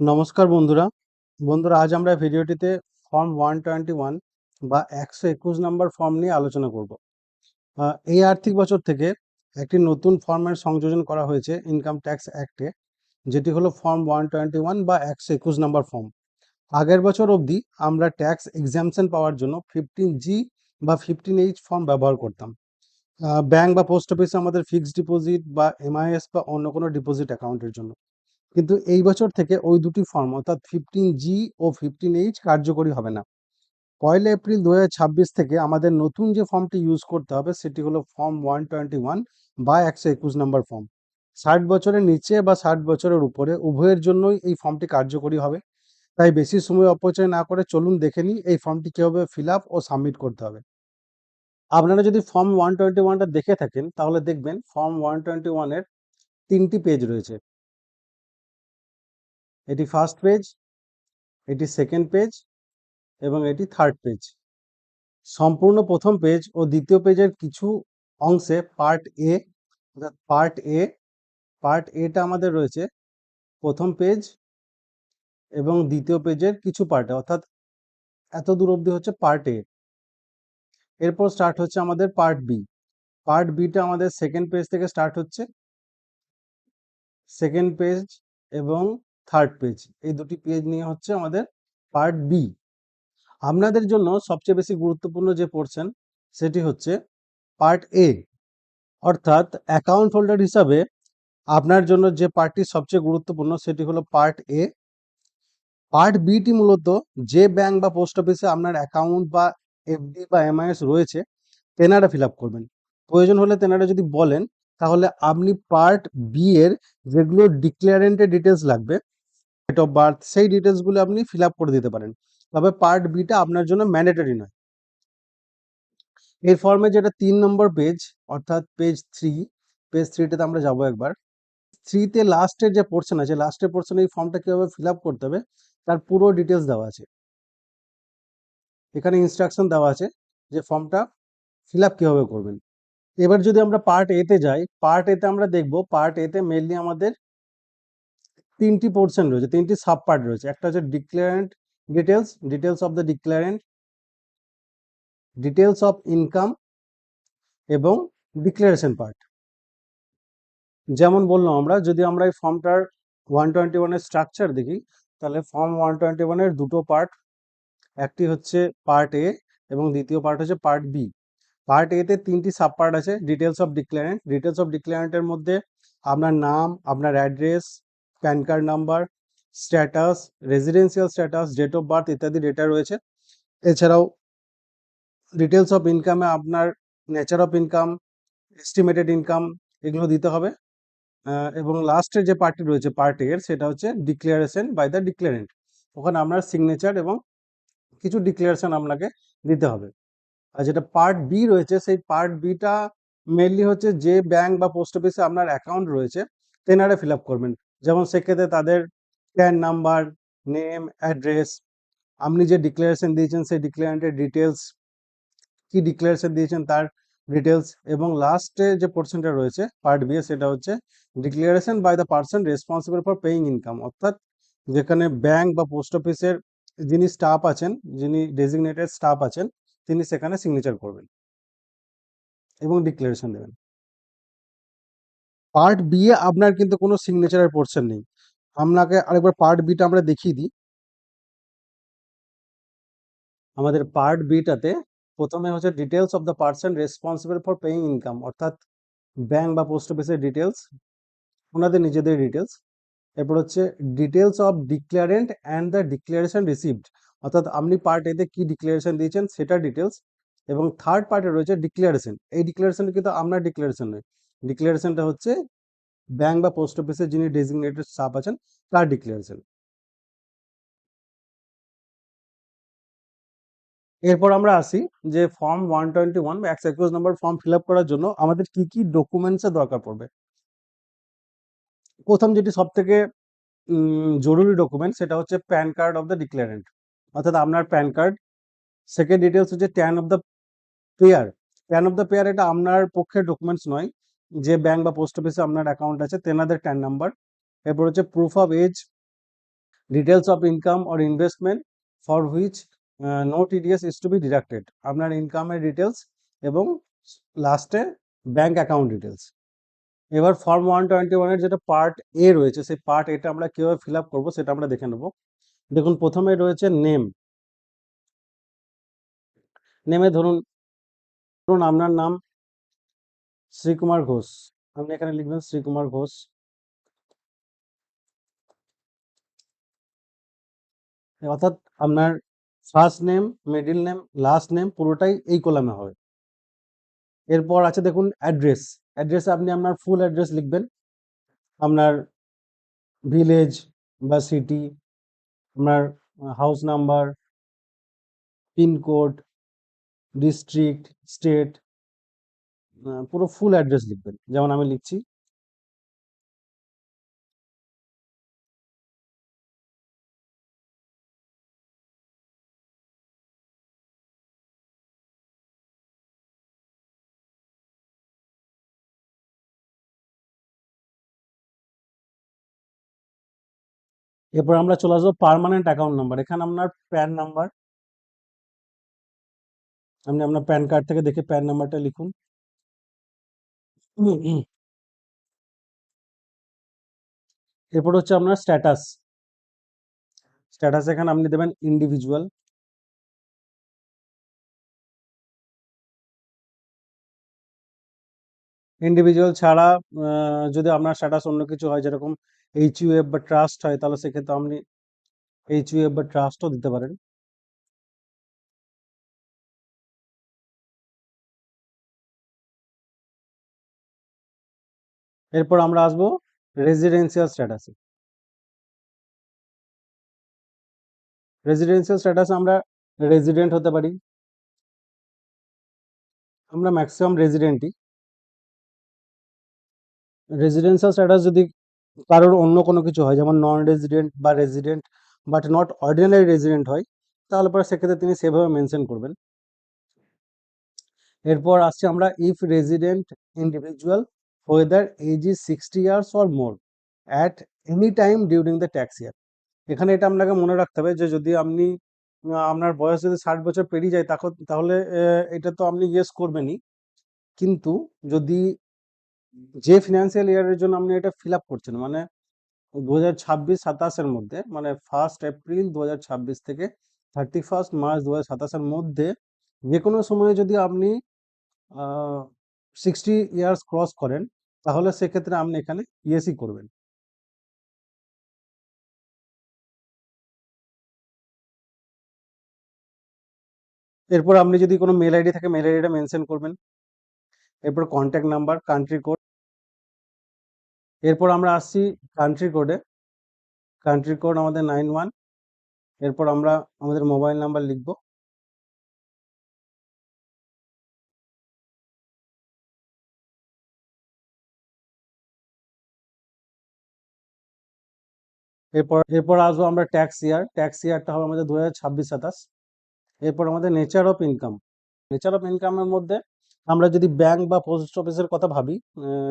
নমস্কার বন্ধুরা আজ আমরা ভিডিওটিতে ফর্ম 121 বা 121 নম্বর ফর্ম নিয়ে আলোচনা করব। এই আর্থিক বছর থেকে একটি নতুন ফর্মের সংযোজন করা হয়েছে ইনকাম ট্যাক্স অ্যাক্টে, যেটি হলো ফর্ম 121 বা 121 নম্বর ফর্ম। আগের বছর অবধি আমরা ট্যাক্স এক্সামশন পাওয়ার জন্য 15G বা 15H ফর্ম ব্যবহার করতাম। ব্যাংক বা পোস্ট অফিসে আমাদের ফিক্সড ডিপোজিট বা MIS বা অন্য কোনো ডিপোজিট অ্যাকাউন্টের জন্য। কিন্তু এই বছর থেকে ওই দুটি ফর্ম অর্থাৎ 15G ও 15H কার্যকরী হবে না। 1 এপ্রিল 2026 থেকে আমাদের নতুন যে ফর্মটি ইউজ করতে হবে সেটি হলো ফর্ম 121 বা 121 নম্বর ফর্ম। 60 বছরের নিচে বা 60 বছরের উপরে উভয়ের জন্যই এই ফর্মটি কার্যকরী হবে। তাই বেশি সময় অপচয় না করে চলুন দেখে নিই এই ফর্মটি কীভাবে ফিল আপ ও সাবমিট করতে হবে। আপনারা যদি ফর্ম 121টা দেখে থাকেন তাহলে দেখবেন ফর্ম 121-এর 3টি পেজ রয়েছে। এটি ফার্স্ট পেজ, এটি সেকেন্ড পেজ এবং এটি থার্ড পেজ। সম্পূর্ণ প্রথম পেজ ও দ্বিতীয় পেজের কিছু অংশে পার্ট এটা আমাদের রয়েছে প্রথম পেজ এবং দ্বিতীয় পেজের কিছু পার্টে, অর্থাৎ এত দূর অবধি হচ্ছে পার্ট এ। এরপর স্টার্ট হচ্ছে আমাদের পার্ট বিটা আমাদের সেকেন্ড পেজ থেকে স্টার্ট হচ্ছে। সেকেন্ড পেজ এবং থার্ড পেজ, এই দুটি পেজ নিয়ে হচ্ছে আমাদের পার্ট বি। আপনাদের জন্য সবচেয়ে বেশি গুরুত্বপূর্ণ যে পোর্শন সেটি হচ্ছে পার্ট এ, অর্থাৎ অ্যাকাউন্ট হোল্ডার হিসাবে আপনার জন্য যে পার্টটি সবচেয়ে গুরুত্বপূর্ণ সেটি হলো পার্ট এ। পার্ট বিটি মূলত যে ব্যাংক বা পোস্ট অফিসে আপনার অ্যাকাউন্ট বা এফডি বা MIS রয়েছে তেনারা ফিল আপ করবেন। প্রয়োজন হলে তেনারা যদি বলেন তাহলে আপনি পার্ট বি এর যেগুলো ডিক্লারেন্টের ডিটেলস লাগবে, ডেট অফ বার্থ, সেই ডিটেলসগুলো আপনি ফিল আপ করে দিতে পারেন। তবে পার্ট বিটা আপনার জন্য ম্যান্ডেটরি নয়। এই ফর্মে যেটা 3 নম্বর পেজ অর্থাৎ পেজ থ্রিটাতে আমরা যাবো একবার। থ্রিতে লাস্টের যে পোর্শন আছে, লাস্টের পোর্শনে এই ফর্মটা কিভাবে ফিল আপ করতে হবে তার পুরো ডিটেলস দেওয়া আছে। এখানে ইনস্ট্রাকশন দেওয়া আছে যে ফর্মটা ফিল আপ কীভাবে করবেন। এবার যদি আমরা পার্ট এতে যাই, পার্ট এতে আমরা দেখবো পার্ট এতে মেনলি আমাদের 3টি পোর্শন রয়েছে, 3টি সাব পার্ট রয়েছে। একটা হচ্ছে declarant details of the declarant, details of income এবং ডিক্লারেশন পার্ট। যেমন বললাম যদি আমরা এই ফর্মটার 121-এর স্ট্রাকচার দেখি তাহলে ফর্ম 121-এর দুটো পার্ট, একটি হচ্ছে পার্ট এ এবং দ্বিতীয় পার্ট হচ্ছে পার্ট বি। পার্ট এতে 3টি সাব পার্ট আছে। ডিটেলস অফ ডিক্লারেন্টের মধ্যে আপনার নাম, আপনার address, PAN card number, status, residential status, date of birth ইত্যাদি ডেটা রয়েছে। এছাড়াও ডিটেলস অফ ইনকামে আপনার nature of income, estimated income এগুলো দিতে হবে। এবং লাস্টের যে পার্টটি রয়েছে পার্ট এর, সেটা হচ্ছে ডিক্লারেশন বাই দ্য ডিক্লারেন্ট। ওখানে আপনার সিগনেচার এবং কিছু ডিক্লারেশন আপনাকে দিতে হবে। আর যেটা পার্ট বি রয়েছে সেই পার্ট বিটা মেনলি হচ্ছে যে ব্যাংক বা পোস্ট অফিসে আপনার অ্যাকাউন্ট রয়েছে তেনারা ফিল আপ করবেন। যেমন সেক্ষেত্রে তাদের প্যান নাম্বার, নেম, অ্যাড্রেস, আপনি যে ডিক্লারেশন দিয়েছেন সেই ডিক্লারেন্টের ডিটেলস, কি ডিক্লারেশন দিয়েছেন তার ডিটেলস, এবং লাস্টে যে পোর্শনটা রয়েছে পার্ট বি সেটা হচ্ছে declaration by the person responsible for paying income, অর্থাৎ যেখানে ব্যাংক বা পোস্ট অফিসের যিনি স্টাফ আছেন, যিনি ডেজিগনেটেড স্টাফ আছেন, তিনি সেখানে সিগনেচার করবেন এবং ডিক্লারেশন দেবেন। পার্ট বি এ আপনার কিন্তু কোনো সিগনেচারের পোর্শন নেই। আপনাকে আরেকবার পার্ট বিটা আমরা দেখিয়ে দিই। আমাদের পার্ট বিটাতে প্রথমে হচ্ছে details of the person responsible for paying income, অর্থাৎ ব্যাংক বা পোস্ট অফিসের ডিটেলস, ওনাদের নিজেদের ডিটেলস। এরপর হচ্ছে details of declarant and the declaration received, অর্থাৎ আপনি পার্ট এতে কি ডিক্লারেশন দিয়েছেন সেটা ডিটেলস। এবং থার্ড পার্টে রয়েছে ডিক্লারেশন। এই ডিক্লারেশন কিন্তু আপনার ডিক্লারেশন নয়, ডিক্লারেশনটা হচ্ছে ব্যাংক বা পোস্ট অফিসের যিনি ডেজিগনেটেড স্টাফ আছেন তার ডিক্লারেশন। এরপর আমরা আসি যে ফর্ম 121 বা 121 নম্বর ফর্ম ফিল আপ করার জন্য আমাদের কি কি ডকুমেন্টসের দরকার পড়বে। প্রথম যেটি সব থেকে জরুরি ডকুমেন্ট সেটা হচ্ছে প্যান কার্ড অফ দ্য ডিক্লারেন্ট, অর্থাৎ আপনার প্যান কার্ড। সেকেন্ড ডিটেলস হচ্ছে ট্যান অফ দ্য পেয়ার এটা আপনার পক্ষে ডকুমেন্টস নয়, যে ব্যাংক বা পোস্ট অফিসে আপনার অ্যাকাউন্ট আছে তেনাদের ট্যান নাম্বার। এরপর হচ্ছে proof of age, details of income or investment for which no TDS is to be deducted, আপনার ইনকামের ডিটেলস এবং লাস্টে ব্যাংক অ্যাকাউন্ট ডিটেলস। এবার ফর্ম 121 এর যেটা পার্ট এ রয়েছে, সেই পার্ট এটা আমরা কিভাবে ফিল আপ করবো সেটা আমরা দেখে নেব। দেখুন, প্রথমে রয়েছে নেম। নেমে ধরুন ধরুন আপনার নাম শ্রীকুমার ঘোষ, আপনি এখানে লিখবেন শ্রীকুমার ঘোষ। অর্থাৎ আপনার first name, middle name, last name পুরোটাই এই কলামে হবে। এরপর আছে দেখুন অ্যাড্রেস। অ্যাড্রেসে আপনি আপনার ফুল অ্যাড্রেস লিখবেন, আপনার ভিলেজ বা সিটি, আপনার house number, pincode, district, state, পুরো ফুল অ্যাড্রেস লিখবেন, যেমন আমি লিখছি। এরপর আমরা চলে আসবো পার্মানেন্ট অ্যাকাউন্ট নাম্বার। এখানে আপনার প্যান নাম্বার, আপনি আপনার প্যান কার্ড থেকে দেখে প্যান নাম্বারটা লিখুন। এরপর হচ্ছে আপনার স্ট্যাটাস। স্ট্যাটাস এখানে আপনি দেবেন ইন্ডিভিজুয়াল। ইন্ডিভিজুয়াল ছাড়া যদি আপনার স্ট্যাটাস অন্য কিছু হয়, যেরকম এইচইউএফ বা ট্রাস্ট হয়, তাহলে সেক্ষেত্রে আপনি এইচইউএফ বা ট্রাস্টও দিতে পারেন। এরপর আমরা আসবো রেজিডেন্সিয়াল স্ট্যাটাসে। রেজিডেন্সিয়াল স্ট্যাটাস আমরা রেজিডেন্ট হতে পারি, আমরা ম্যাক্সিমাম রেজিডেন্টই। রেজিডেন্সিয়াল স্ট্যাটাস যদি কারোর অন্য কোনো কিছু হয়, যেমন নন রেজিডেন্ট বা resident but not ordinary resident হয়, তাহলে পরে সেক্ষেত্রে তিনি সেভাবে মেনশন করবেন। এরপর আসছে আমরা if resident individual whether age is 60 years or more at any time during the tax year. এখানে এটা আপনাকে মনে রাখতে হবে যে যদি আপনি আপনার বয়স যদি 60 বছর পেরিয়ে যায়, তাহলে এটা তো আপনি ইয়েস করবেনই, কিন্তু যদি যে ফিনান্সিয়াল ইয়ারের জন্য আপনি এটা ফিল আপ করছেন, মানে 2026-27-এর মধ্যে, মানে 1 এপ্রিল 2026 থেকে 31 মার্চ 2027-এর মধ্যে যে কোনো সময়ে যদি আপনি 60 ইয়ার্স ক্রস করেন, তাহলে সেক্ষেত্রে আপনি এখানে ইয়েসই করবেন। এরপর আপনি যদি কোনো মেল আইডি থাকে, মেল আইডিটা মেনশন করবেন। এরপর কন্ট্যাক্ট নাম্বার, কান্ট্রি কোড। এরপর আমরা আসছি কান্ট্রি কোডে। কান্ট্রি কোড আমাদের 91। এরপর আমরা আমাদের মোবাইল নাম্বার লিখব। এরপর আসবো আমরা ট্যাক্স ইয়ার। ট্যাক্স ইয়ারটা হবে আমাদের 2026-27। এরপর আমাদের nature of income. Nature of ইনকামের মধ্যে আমরা যদি ব্যাংক বা পোস্ট অফিসের কথা ভাবি,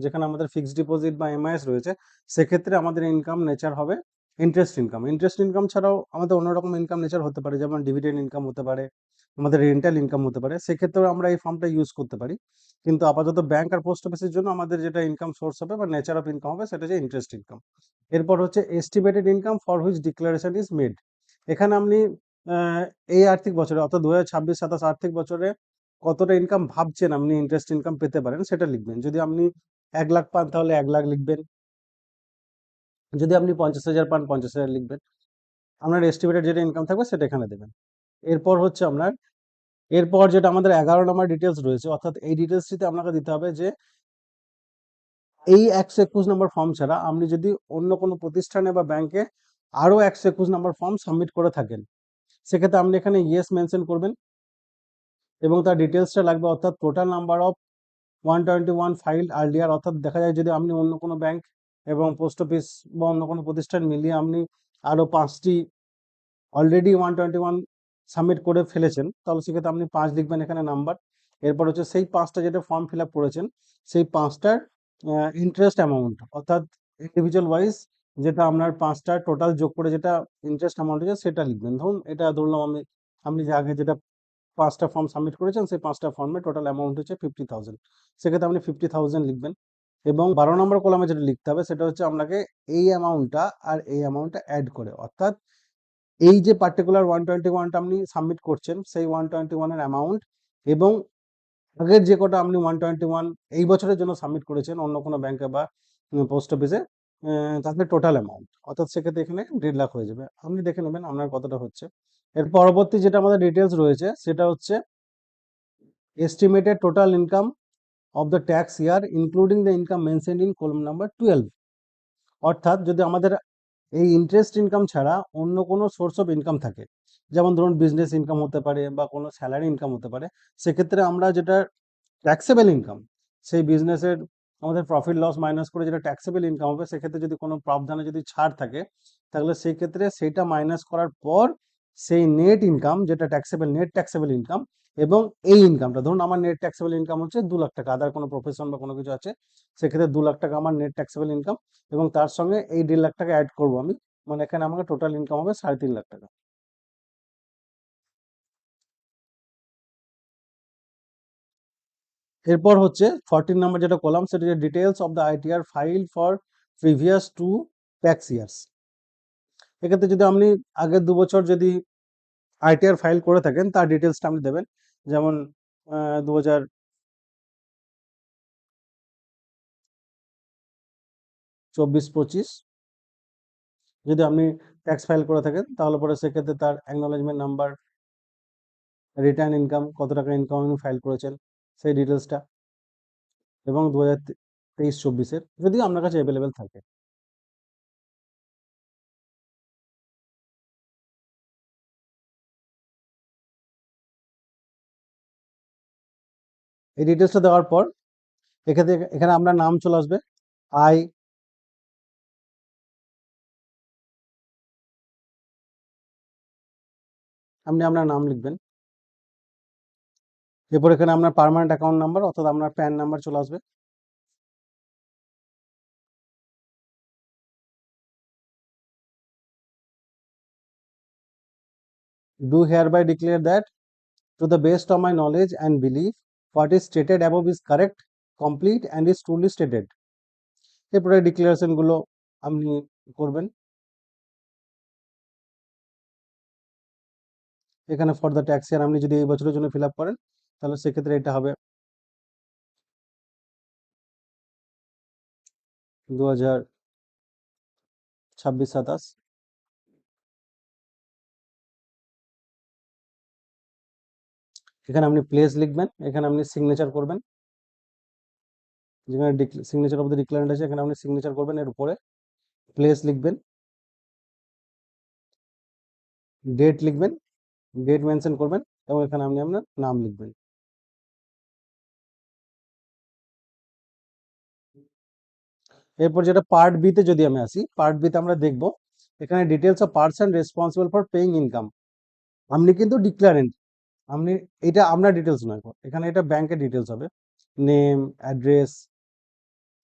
যেখানে আমাদের ফিক্সড ডিপোজিট বা এমআইএস রয়েছে, সেক্ষেত্রে আমাদের ইনকাম নেচার হবে ইন্টারেস্ট ইনকাম। ইন্টারেস্ট ইনকাম ছাড়াও আমাদের অন্যরকম ইনকাম নেচার হতে পারে, যেমন ডিভিডেন্ড ইনকাম হতে পারে, আমাদের রেন্টাল ইনকাম হতে পারে, সেক্ষেত্রেও আমরা এই ফর্মটা ইউজ করতে পারি। কিন্তু আপাতত ব্যাংক আর পোস্ট অফিসের জন্য আমাদের যেটা ইনকাম সোর্স হবে বা নেচার অফ ইনকাম হবে, সেটা হচ্ছে ইন্টারেস্ট ইনকাম। এরপর হচ্ছে estimated income for which declaration is made. এখানে আপনি আহ, এই আর্থিক বছরে, অর্থাৎ 2026-27 আর্থিক বছরে কতটা ইনকাম ভাবছেন আপনি ইন্টারেস্ট ইনকাম পেতে পারেন, সেটা লিখবেন। যদি আপনি 1 লাখ পান, তাহলে 1 লাখ লিখবেন। যদি আপনি 50,000 পান, 50,000 লিখবেন। আপনার এস্টিমেটেড যেটা ইনকাম থাকবে সেটা এখানে দেবেন। এরপর হচ্ছে আপনার, এরপর যেটা আমাদের 11 নম্বর ডিটেলস রয়েছে, অর্থাৎ এই ডিটেলসটিতে আপনাকে দিতে হবে যে এই 121 নম্বর ফর্ম ছাড়া আপনি যদি অন্য কোনো প্রতিষ্ঠানে বা ব্যাংকে আরো 121 নম্বর ফর্ম সাবমিট করে থাকেন, সেক্ষেত্রে আপনি এখানে ইয়েস মেনশন করবেন এবং তার ডিটেলসটা লাগবে, অর্থাৎ total number of 121 file earlier. অর্থাৎ দেখা যায় যদি আপনি অন্য কোনো ব্যাংক এবং পোস্ট অফিস বা অন্য কোনো প্রতিষ্ঠান মিলিয়ে আপনি আরো 5টি অলরেডি 121 সাবমিট করে ফেলেছেন, তাহলে সেক্ষেত্রে আপনি 5 লিখবেন এখানে নাম্বার। এরপর হচ্ছে সেই 5টা যেটা ফর্ম ফিল আপ করেছেন, সেই 5টার ইন্টারেস্ট অ্যামাউন্ট, অর্থাৎ ইন্ডিভিজুয়াল ওয়াইজ যেটা আপনার 5টা টোটাল যোগ করে যেটা ইন্টারেস্ট অ্যামাউন্ট হয়েছে সেটা লিখবেন। ধরুন এটা ধরলাম আপনি যে আগে যেটা 5টা ফর্ম সাবমিট করেছেন সেই 5টা ফর্মে টোটাল অ্যামাউন্ট হচ্ছে 50,000, সেক্ষেত্রে আপনি 50,000 লিখবেন। এবং 12 নম্বর কলামে যেটা লিখতে হবে সেটা হচ্ছে আপনাকে এই অ্যামাউন্টটা আর এই অ্যামাউন্টটা অ্যাড করে, অর্থাৎ এই যে পার্টিকুলার 121টা আপনি সাবমিট করছেন সেই 121 এর অ্যামাউন্ট এবং আগের যে কটা আপনি 121 এই বছরের জন্য সাবমিট করেছেন অন্য কোনো ব্যাংকে বা পোস্ট অফিসে, তাদের টোটাল অ্যামাউন্ট, অর্থাৎ সেক্ষেত্রে এখানে 1.5 লাখ হয়ে যাবে। আপনি দেখে নেবেন আপনার কতটা হচ্ছে। এর পরবর্তী যেটা আমাদের ডিটেলস রয়েছে সেটা হচ্ছে estimated total income of the tax year including the income mentioned in column number 12। অর্থাৎ যদি আমাদের এই ইন্টারেস্ট ইনকাম ছাড়া অন্য কোনো সোর্স অফ ইনকাম থাকে, যেমন ধরুন বিজনেস ইনকাম হতে পারে বা কোনো স্যালারি ইনকাম হতে পারে, সেক্ষেত্রে আমরা যেটা ট্যাক্সেবল ইনকাম, সেই বিজনেসের আমাদের প্রফিট লস মাইনাস করে যেটা ট্যাক্সেবল ইনকাম হবে, সেক্ষেত্রে যদি কোনো প্রাবধানে যদি ছাড় থাকে তাহলে সেই ক্ষেত্রে সেইটা মাইনাস করার পর সেই নেট ইনকাম যেটা ট্যাক্সেবল, নেট ট্যাক্সেবল ইনকাম এবং এই ইনকামটা, ধরুন আমার নেট ট্যাক্সেবল ইনকাম হচ্ছে 2 লাখ টাকা, আদার কোনো প্রফেশন বা কোনো কিছু আছে, সেক্ষেত্রে 2 লাখ টাকা আমার নেট ট্যাক্সেবল ইনকাম এবং তার সঙ্গে এই 1.5 লাখ টাকা অ্যাড করবো আমি, মানে এখানে আমাকে টোটাল ইনকাম হবে 3.5 লাখ টাকা। এরপর হচ্ছে 14 নাম্বার যেটা কলাম সেটা হচ্ছে details of the ITR file for previous two tax years. এক্ষেত্রে যদি আপনি আগের 2 বছর যদি আইটিআর ফাইল করে থাকেন তার ডিটেলসটা আপনি দেবেন, যেমন 2024-25 যদি আপনি ট্যাক্স ফাইল করে থাকেন তাহলে পরে সেক্ষেত্রে তার অ্যাকনলেজমেন্ট নাম্বার, রিটার্ন ইনকাম, কত টাকা ইনকাম আপনি ফাইল করেছেন সেই ডিটেলসটা, এবং 2023-24 যদি আপনার কাছে অ্যাভেলেবেল থাকে। এই ডিটেলসটা দেওয়ার পর এক্ষেত্রে এখানে আপনার নাম চলে আসবে, আই, আপনি আপনার নাম লিখবেন। এরপর এখানে আপনার পার্মানেন্ট অ্যাকাউন্ট নাম্বার অর্থাৎ আপনার প্যান নাম্বার চলে আসবে। Do hereby declare that to the best of my knowledge and belief what is stated above is correct, complete and is truly stated। এরপরে ডিক্লারেশন গুলো আপনি করবেন। এখানে ফর দ্য ট্যাক্স ইয়ার আপনি যদি এই বছরের জন্য ফিল আপ করেন তাহলে সেক্ষেত্রে এটা হবে 2026-27। এখানে আপনি প্লেস লিখবেন, এখানে আপনি সিগনেচার করবেন, যেখানে সিগনেচার অফ দ্য ডিক্লারেন্ট আছে এখানে আপনি সিগনেচার করবেন, এর উপরে প্লেস লিখবেন, ডেট লিখবেন, ডেট মেনশন করবেন এবং এখানে আপনি আপনার নাম লিখবেন। এরপর যেটা পার্ট বি তে যদি আমি আসি, পার্ট বি তে আমরা দেখব এখানে details of person responsible for paying income. আপনি কিন্তু ডিক্লারেন্ট, আপনি এটা আপনার ডিটেলস নয়, এখানে এটা ব্যাংকের ডিটেলস হবে, নেম, অ্যাড্রেস,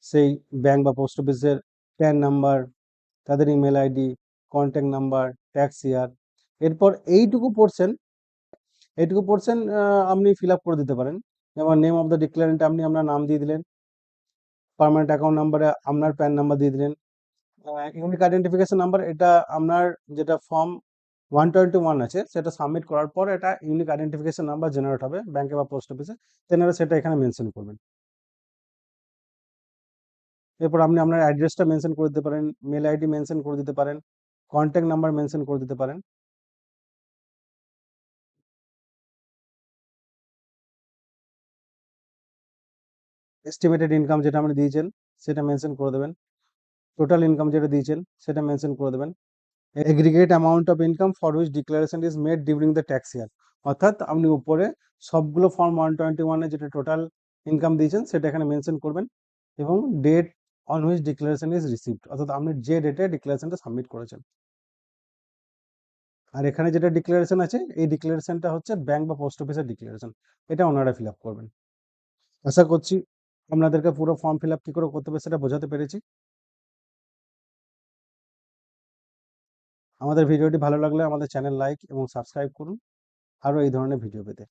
সেই ব্যাংক বা পোস্ট অফিসের প্যান নাম্বার, তাদের email ID, contact number, tax year. এরপর এইটুকু পোর্শন আপনি ফিল আপ করে দিতে পারেন, যেমন নেম অফ দ্য ডিক্লারেন্ট আপনি আপনার নাম দিয়ে দিলেন, পার্মানেন্ট অ্যাকাউন্ট নাম্বারে আপনার প্যান নাম্বার দিয়ে দিলেন, ইউনিক আইডেন্টিফিকেশন নাম্বার এটা আপনার যেটা ফর্ম 121 আছে সেটা সাবমিট করার পর এটা ইউনিক আইডেন্টিফিকেশন নাম্বার জেনারেট হবে ব্যাংকে বা পোস্ট অফিসে, তেনারা সেটা এখানে মেনশন করবেন। এরপর আপনি আপনার অ্যাড্রেসটা মেনশন করে দিতে পারেন, মেল আইডি মেনশন করে দিতে পারেন, কন্ট্যাক্ট নাম্বার মেনশন করে দিতে পারেন। এস্টিমেটেড ইনকাম যেটা আপনি দিয়েছেন সেটা মেনশন করে দেবেন, টোটাল ইনকাম যেটা দিয়েছেন সেটা মেনশন করে দেবেন, aggregate amount of income for which declaration is made during the tax year, অর্থাৎ আপনি উপরে সবগুলো ফর্ম 121-এ যেটা টোটাল ইনকাম দিয়েছেন সেটা এখানে মেনশন করবেন এবং date on which declaration is received, অর্থাৎ আপনি যে ডেটে ডিক্লারেশনটা সাবমিট করেছেন। আর এখানে যেটা ডিক্লারেশন আছে এই ডিক্লারেশনটা হচ্ছে ব্যাংক বা পোস্ট অফিসের ডিক্লারেশন, এটা ওনারা ফিল আপ করবেন। আশা করছি আপনাদেরকে পুরো ফর্ম ফিল আপ কি করে করতে হবে সেটা বোঝাতে পেরেছি। আমাদের ভিডিওটি ভালো লাগলে আমাদের চ্যানেল লাইক এবং সাবস্ক্রাইব করুন আরও এই ধরনের ভিডিও পেতে।